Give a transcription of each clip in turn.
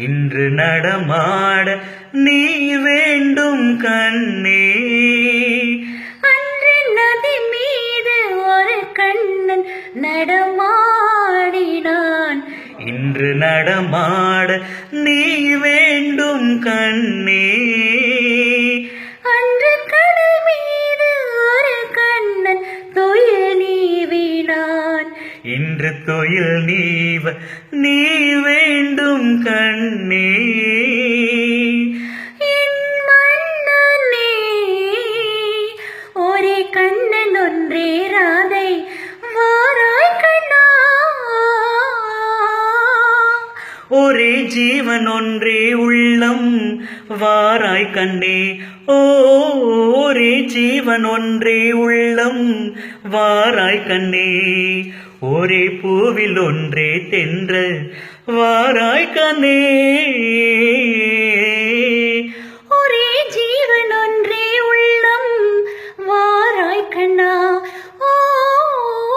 இன்று நடமாட நீ வேண்டும் கண்ணே. அன்று நதி மீது ஒரு கண்ணன் நடமாடினான். இன்று நடமாட நீ வேண்டும் கண்ணே. அன்று கடல் மீது ஒரு கண்ணன் துயில் நீவினான். இன்று துயில் நீவ நீ வேண்டும் கண்ணே. என் மன்னனே, ஒரே கண்ணன் ஒன்றே ராதை வாராய் கண்ணா. ஒரே ஜீவன் ஒன்றே உள்ளம் வாராய் கண்ணே. ஒரே ஜீவன் ஒன்றே உள்ளம் வாராய் கண்ணே. ஒரே பூவில் ஒன்றே தென்றல் வாராய் கண்ணே. ஒரே ஜீவன் ஒன்றே உள்ளம் வாராய் கண்ணா.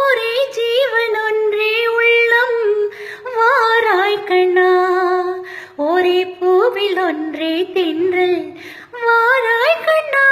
ஒரே ஜீவன் ஒன்றே உள்ளம் வாராய் கண்ணா. ஒரே பூவில் ஒன்றே தென்றல் வாராய் கண்ணா.